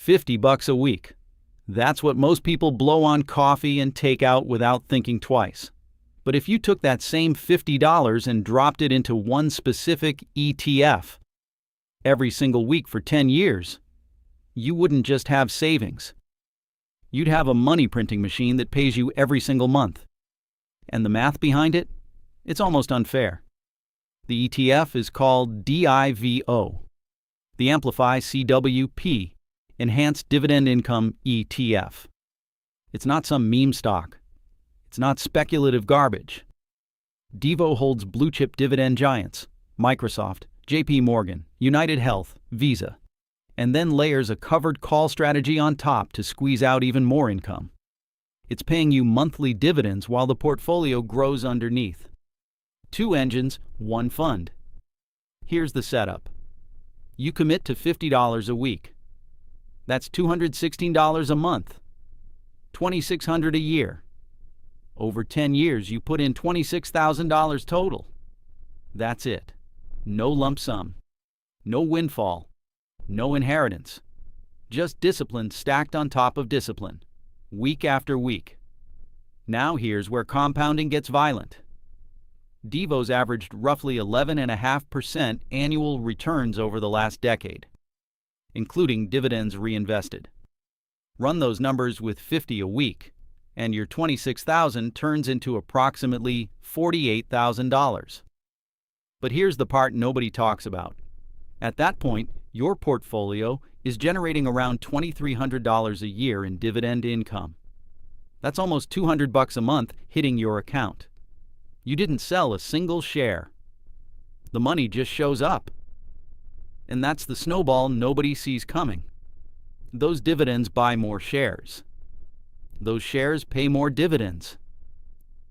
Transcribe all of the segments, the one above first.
$50 a week. That's what most people blow on coffee and takeout without thinking twice. But if you took that same $50 and dropped it into one specific ETF every single week for 10 years, you wouldn't just have savings. You'd have a money printing machine that pays you every single month. And the math behind it? It's almost unfair. The ETF is called DIVO, the Amplify CWP, Enhanced Dividend Income ETF. It's not some meme stock. It's not speculative garbage. DIVO holds blue-chip dividend giants, Microsoft, JPMorgan, UnitedHealth, Visa, and then layers a covered call strategy on top to squeeze out even more income. It's paying you monthly dividends while the portfolio grows underneath. 2 engines, 1 fund. Here's the setup. You commit to $50 a week. That's $216 a month. $2,600 a year. Over 10 years, you put in $26,000 total. That's it. No lump sum. No windfall. No inheritance. Just discipline stacked on top of discipline, week after week. Now here's where compounding gets violent. DIVO's averaged roughly 11.5% annual returns over the last decade, including dividends reinvested. Run those numbers with $50 a week, and your $26,000 turns into approximately $48,000. But here's the part nobody talks about. At that point, your portfolio is generating around $2,300 a year in dividend income. That's almost $200 a month hitting your account. You didn't sell a single share. The money just shows up. And that's the snowball nobody sees coming. Those dividends buy more shares. Those shares pay more dividends.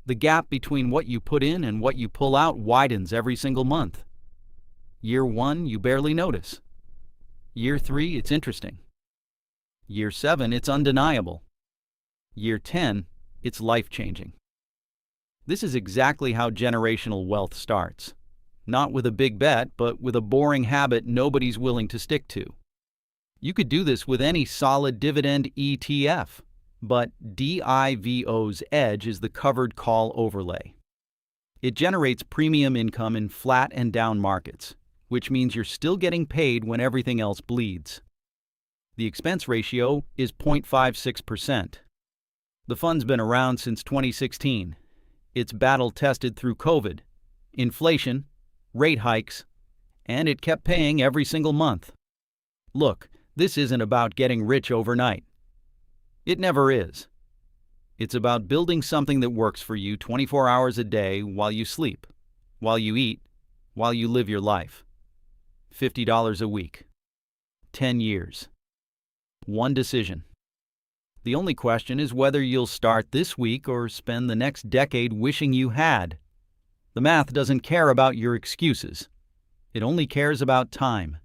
The gap between what you put in and what you pull out widens every single month. Year 1, you barely notice. Year 3, it's interesting. Year 7, it's undeniable. Year 10, it's life-changing. This is exactly how generational wealth starts. Not with a big bet, but with a boring habit nobody's willing to stick to. You could do this with any solid dividend ETF, but DIVO's edge is the covered call overlay. It generates premium income in flat and down markets, which means you're still getting paid when everything else bleeds. The expense ratio is 0.56%. The fund's been around since 2016. It's battle-tested through COVID, inflation, rate hikes, and it kept paying every single month. Look, this isn't about getting rich overnight. It never is. It's about building something that works for you 24 hours a day while you sleep, while you eat, while you live your life. $50 a week. 10 years. One decision. The only question is whether you'll start this week or spend the next decade wishing you had. The math doesn't care about your excuses. It only cares about time.